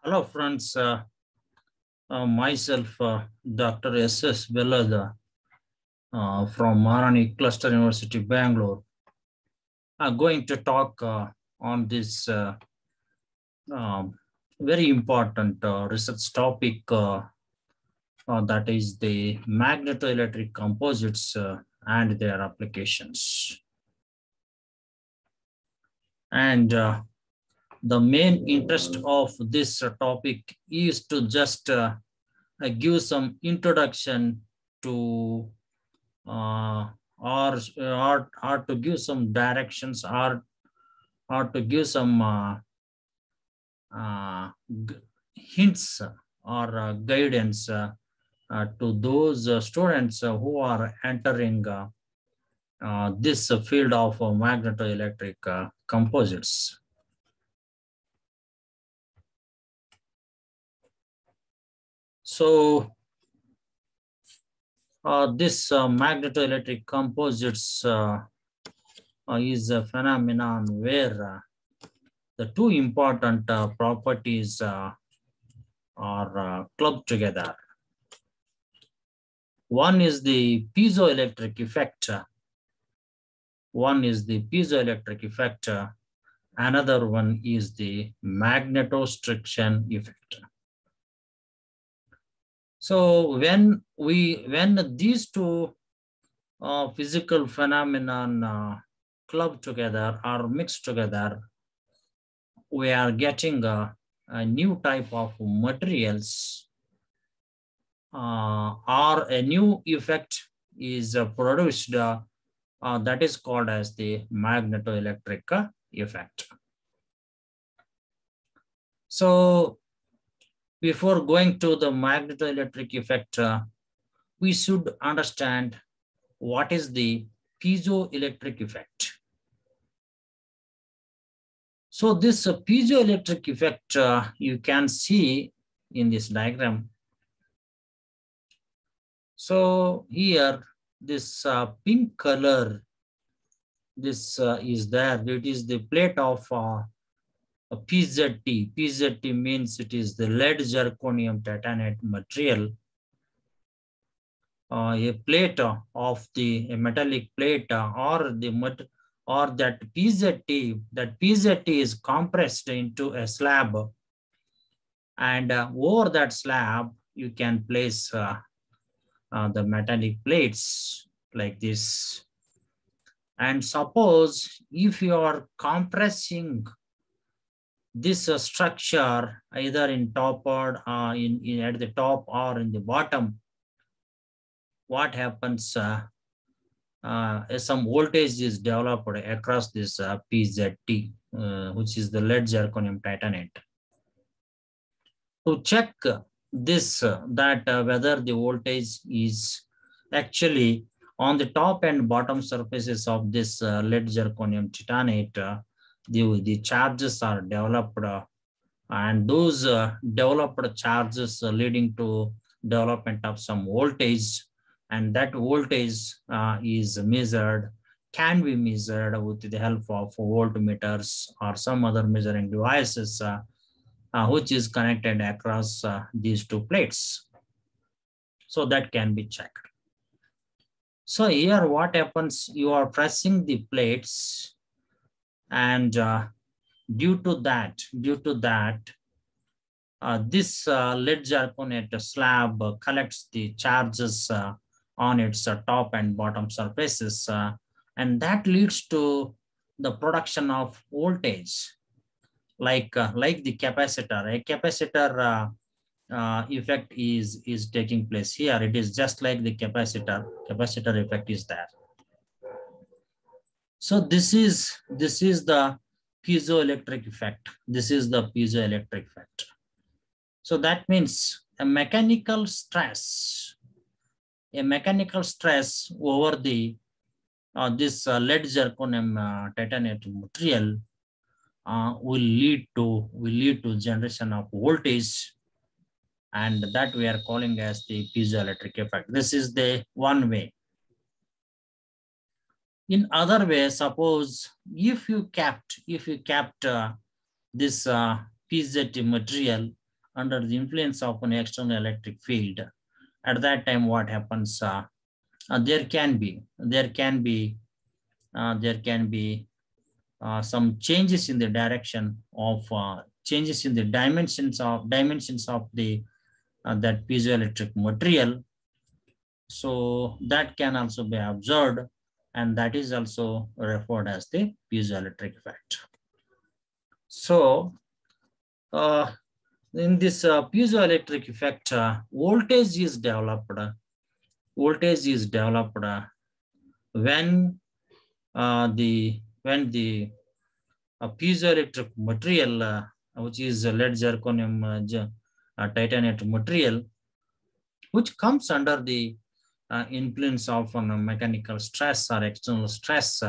Hello, friends. Myself, Dr.S.S.Bellad from Maharani Cluster University, Bangalore. I'm going to talk on this very important research topic that is the magnetoelectric composites and their applications. And the main interest of this topic is to just give some introduction to or to give some directions or to give some hints or guidance to those students who are entering this field of magnetoelectric composites. So this magnetoelectric composites is a phenomenon where the two important properties are clubbed together. One is the piezoelectric effect. Another one is the magnetostriction effect. So when these two physical phenomenon club together or mixed together, we are getting a new type of materials or a new effect is produced that is called as the magnetoelectric effect. So before going to the magnetoelectric effect, we should understand what is the piezoelectric effect. So this piezoelectric effect you can see in this diagram. So here this pink color, this is there. It is the plate of a PZT. PZT means it is the lead zirconium titanate material. A plate of a metallic plate or that PZT is compressed into a slab, and over that slab you can place the metallic plates like this. And suppose if you are compressing this structure either in top or at the top or in the bottom, what happens? Some voltage is developed across this PZT, which is the lead zirconium titanate. To check this, whether the voltage is actually on the top and bottom surfaces of this lead zirconium titanate, the charges are developed, and those developed charges leading to development of some voltage, and that voltage can be measured with the help of voltmeters or some other measuring devices which is connected across these two plates. So that can be checked. So here what happens, you are pressing the plates, and due to that, this lead zirconate slab collects the charges on its top and bottom surfaces, and that leads to the production of voltage, like the capacitor. A capacitor effect is taking place here. It is just like the capacitor effect is there. So this is the piezoelectric effect. So that means a mechanical stress over the this lead zirconium titanate material will lead to generation of voltage, and that we are calling as the piezoelectric effect. This is the one way. In other way, suppose if you kept this PZT material under the influence of an external electric field, at that time what happens? There can be some changes in the direction of changes in the dimensions of the that piezoelectric material. So that can also be observed, and that is also referred as the piezoelectric effect. So in this piezoelectric effect, voltage is developed. Voltage is developed when the piezoelectric material, which is lead zirconium titanium material, which comes under the influence of mechanical stress or external stress,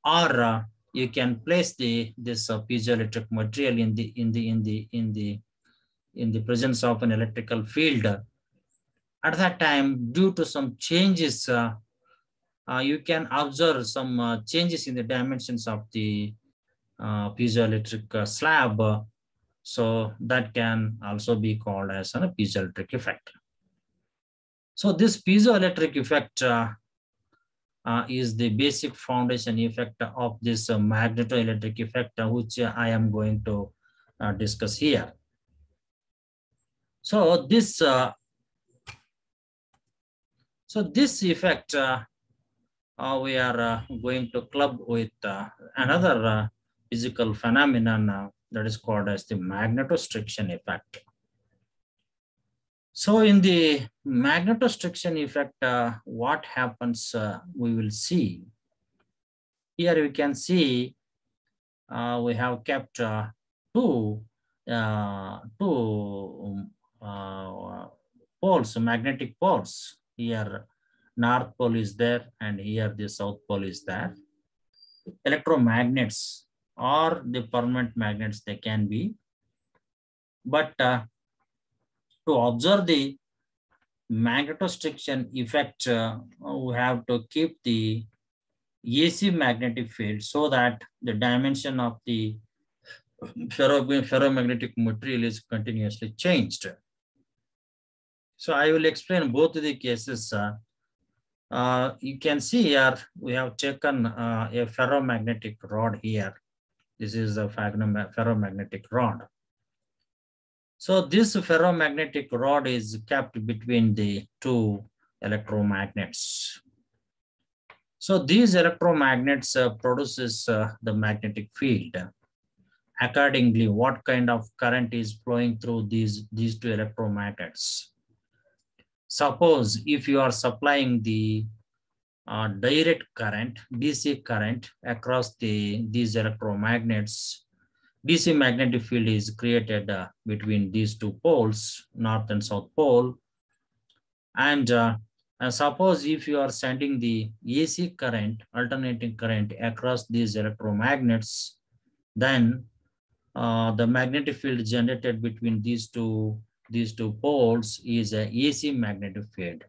or you can place this piezoelectric material in the presence of an electrical field. At that time, due to some changes, you can observe some changes in the dimensions of the piezoelectric slab. So that can also be called as a piezoelectric effect. So this piezoelectric effect is the basic foundation effect of this magnetoelectric effect, which I am going to discuss here. So this effect we are going to club with another physical phenomenon that is called as the magnetostriction effect. So in the magnetostriction effect, what happens, we will see. Here we can see we have kept two poles, magnetic poles. Here North Pole is there, and here the South Pole is there. Electromagnets or the permanent magnets, they can be. But to observe the magnetostriction effect, we have to keep the AC magnetic field so that the dimension of the ferromagnetic material is continuously changed. So I will explain both the cases. You can see here we have taken a ferromagnetic rod here. This is a ferromagnetic rod. So this ferromagnetic rod is kept between the two electromagnets. So these electromagnets produces the magnetic field. Accordingly, what kind of current is flowing through these two electromagnets? Suppose if you are supplying the direct current, DC current across these electromagnets, DC magnetic field is created between these two poles, North and South Pole. And suppose if you are sending the AC current, alternating current across these electromagnets, then the magnetic field generated between these two poles is a AC magnetic field.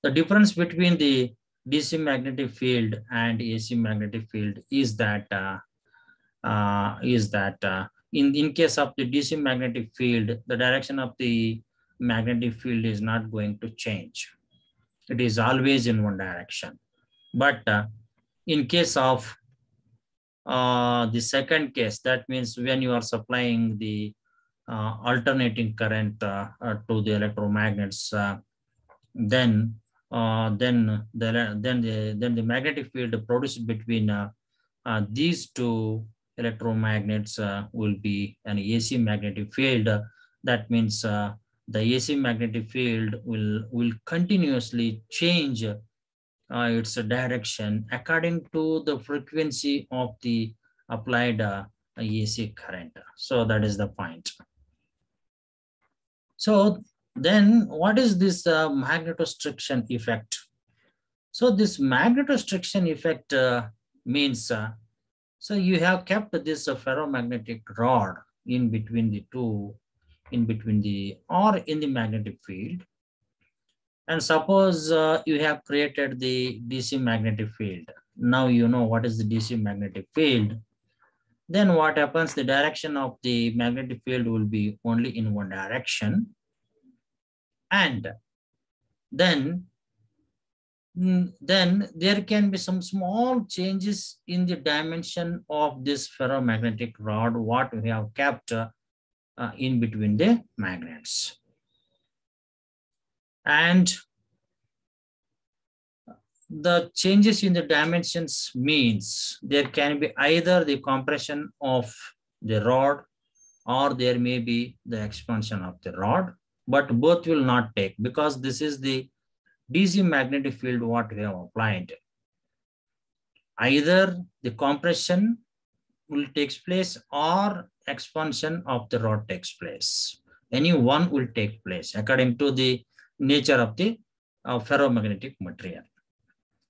The difference between the DC magnetic field and AC magnetic field is that in case of the DC magnetic field, the direction of the magnetic field is not going to change. It is always in one direction. But in case of the second case, that means when you are supplying the alternating current to the electromagnets, then the magnetic field produced between these two electromagnets will be an AC magnetic field. That means the AC magnetic field will continuously change its direction according to the frequency of the applied AC current. So that is the point. So then what is this magnetostriction effect? So this magnetostriction effect means, so you have kept this ferromagnetic rod in between the two, in the magnetic field. And suppose you have created the DC magnetic field. Now you know what is the DC magnetic field. then what happens? The direction of the magnetic field will be only in one direction. And then there can be some small changes in the dimension of this ferromagnetic rod, what we have kept in between the magnets. And the changes in the dimensions means there can be either the compression of the rod or there may be the expansion of the rod, but both will not take because this is the DC magnetic field what we have applied. Either the compression will take place or expansion of the rod takes place. Any one will take place according to the nature of the ferromagnetic material.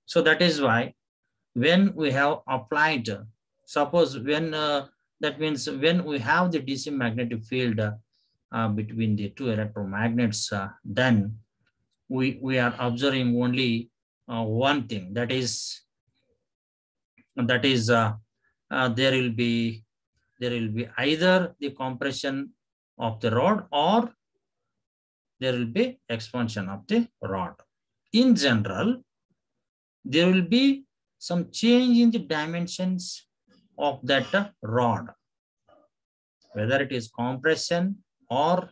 So that is why when we have applied, suppose when that means when we have the DC magnetic field between the two electromagnets, then we are observing only one thing, that is there will be either the compression of the rod or there will be expansion of the rod. In general, there will be some change in the dimensions of that rod, whether it is compression or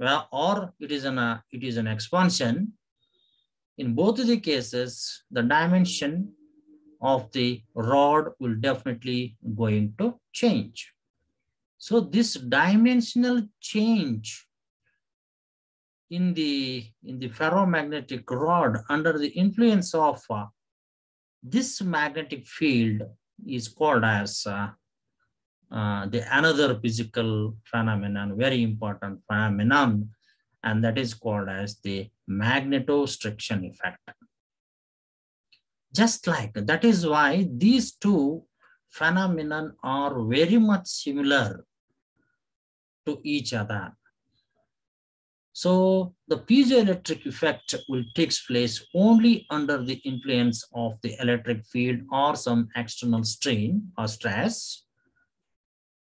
it is an expansion. In both the cases, the dimension of the rod will definitely going to change. So this dimensional change in the ferromagnetic rod under the influence of this magnetic field is called as the another physical phenomenon, very important phenomenon, and that is called as the magnetostriction effect. Just like that is why these two phenomena are very much similar to each other. So the piezoelectric effect will take place only under the influence of the electric field or some external strain or stress.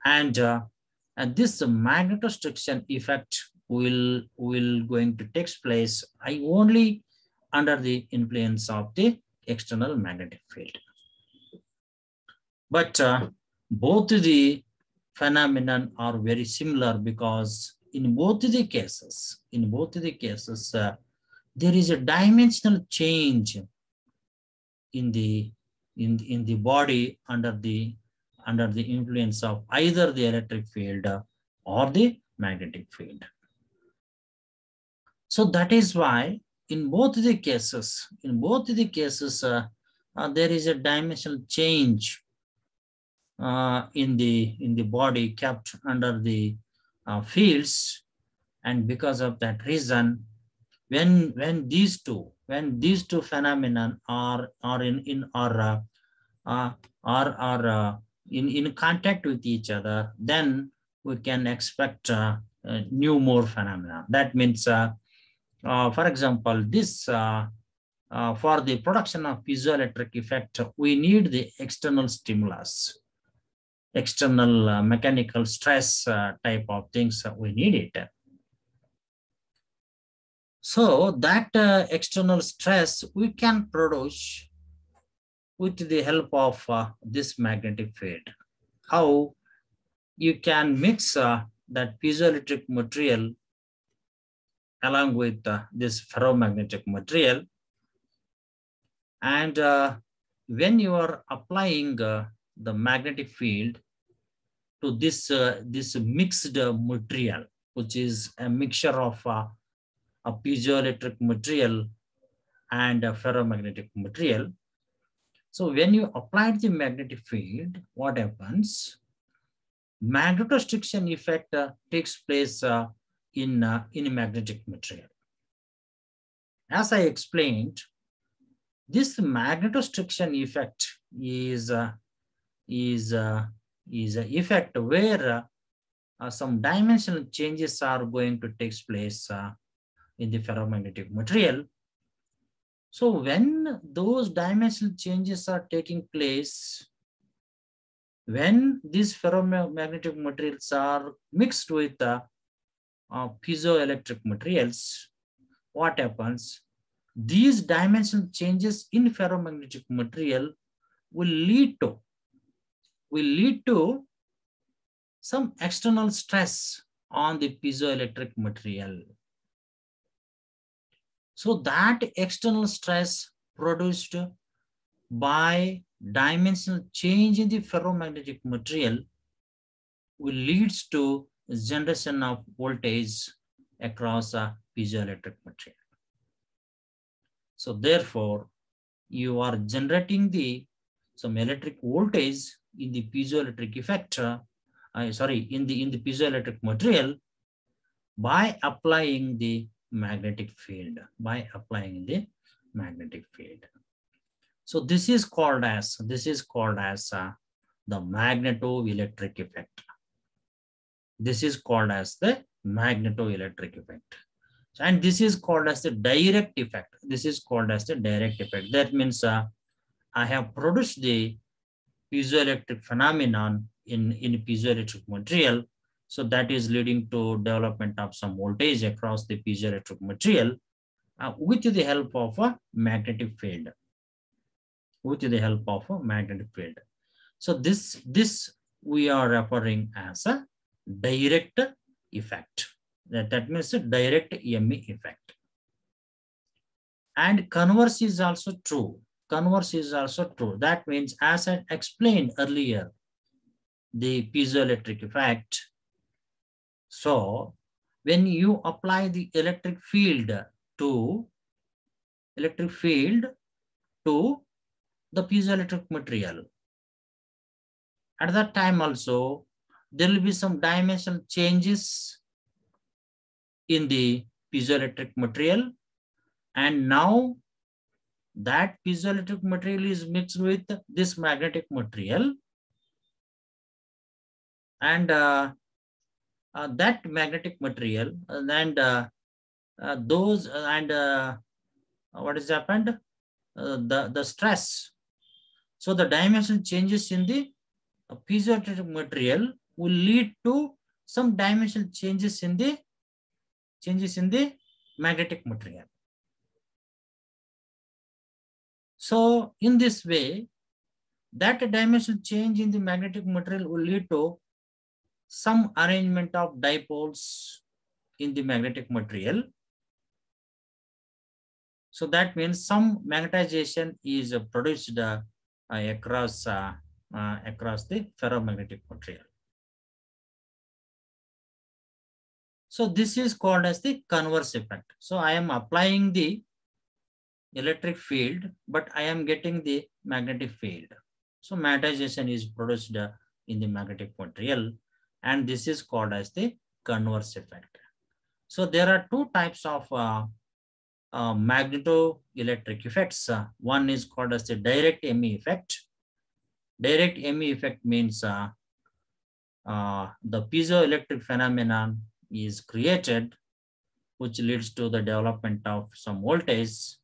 And this magnetostriction effect will going to take place only under the influence of the external magnetic field. But both the phenomena are very similar because in both the cases, there is a dimensional change in the body under the influence of either the electric field or the magnetic field. So that is why in both the cases, there is a dimensional change in the body kept under the fields, and because of that reason, when these two phenomena are in contact with each other, then we can expect new more phenomena. That means, for example, this for the production of piezoelectric effect, we need the external stimulus, external mechanical stress type of things. We need it. So that external stress we can produce with the help of this magnetic field. How? You can mix that piezoelectric material along with this ferromagnetic material, and when you are applying the magnetic field to this mixed material, which is a mixture of a piezoelectric material and a ferromagnetic material. So when you apply the magnetic field, what happens? Magnetostriction effect takes place in magnetic material. As I explained, this magnetostriction effect is an effect where some dimensional changes are going to take place in the ferromagnetic material. So when those dimensional changes are taking place, When these ferromagnetic materials are mixed with the piezoelectric materials, what happens? These dimensional changes in ferromagnetic material will lead to some external stress on the piezoelectric material. So that external stress produced by dimensional change in the ferromagnetic material will leads to generation of voltage across a piezoelectric material. So therefore, you are generating some electric voltage in the piezoelectric effect, in the piezoelectric material by applying the magnetic field, So this is called as the magnetoelectric effect. This is called as the magnetoelectric effect. And this is called as the direct effect. That means I have produced the piezoelectric phenomenon in piezoelectric material. So that is leading to development of some voltage across the piezoelectric material with the help of a magnetic field. So this we are referring as a direct effect. That means a direct Hemi effect. And converse is also true. That means, as I explained earlier, the piezoelectric effect. So when you apply the electric field to the piezoelectric material, at that time also there will be some dimensional changes in the piezoelectric material, and now that piezoelectric material is mixed with this magnetic material, and that magnetic material what has happened? The stress. So the dimension changes in the piezoelectric material will lead to some dimensional changes in the magnetic material. So in this way, that dimensional change in the magnetic material will lead to some arrangement of dipoles in the magnetic material. So that means some magnetization is produced across the ferromagnetic material. So this is called as the converse effect. So I am applying the electric field, but I am getting the magnetic field. So magnetization is produced in the magnetic material, and this is called as the converse effect. So there are two types of magnetoelectric effects. One is called as the direct Hemi effect. Direct Hemi effect means the piezoelectric phenomenon is created, which leads to the development of some voltage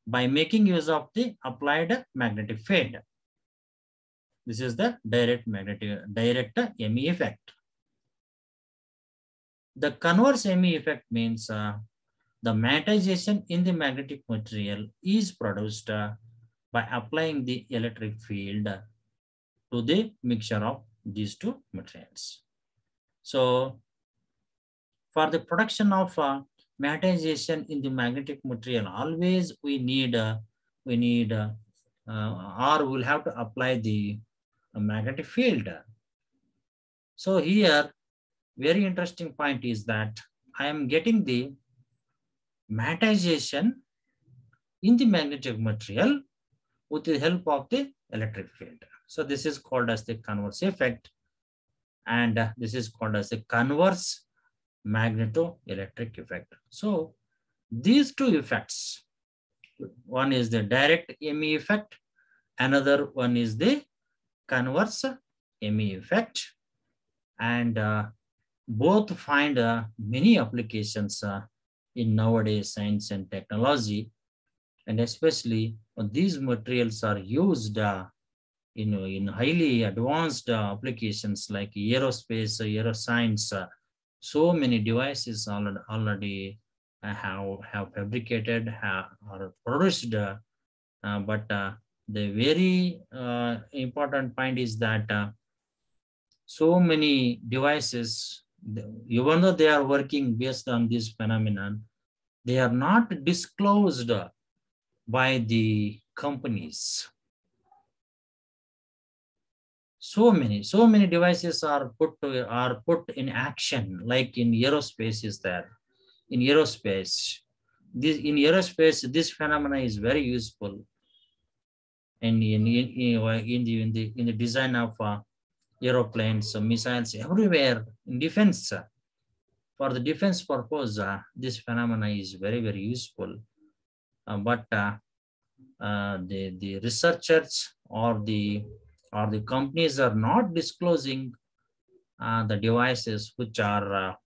by making use of the applied magnetic field. This is the direct Hemi effect. The converse Hemi effect means the magnetization in the magnetic material is produced by applying the electric field to the mixture of these two materials. So for the production of magnetization in the magnetic material, always we will have to apply the magnetic field. So here, very interesting point is that I am getting the magnetization in the magnetic material with the help of the electric field. So this is called as the converse effect, and this is called as the converse magnetoelectric effect. So these two effects, one is the direct Hemi effect, another one is the converse Hemi effect, and both find many applications in nowadays science and technology, and especially these materials are used in highly advanced applications like aerospace, aeroscience. So many devices already have fabricated, or produced, but the very important point is that so many devices, even though they are working based on this phenomenon, they are not disclosed by the companies. So many devices are put in action, like in aerospace is there. In aerospace, this phenomena is very useful in the design of aeroplanes, missiles, everywhere in defense. For the defense purpose, this phenomena is very useful. But the researchers or the companies are not disclosing the devices which are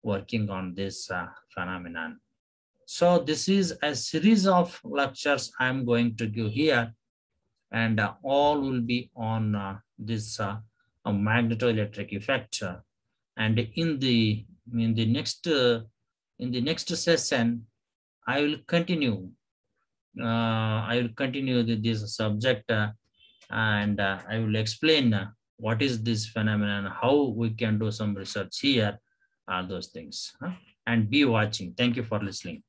working on this phenomenon. So this is a series of lectures I'm going to give here, and all will be on this magnetoelectric effect. And in the next session, I will continue. This subject, and I will explain what is this phenomenon, how we can do some research here, all those things. And be watching. Thank you for listening.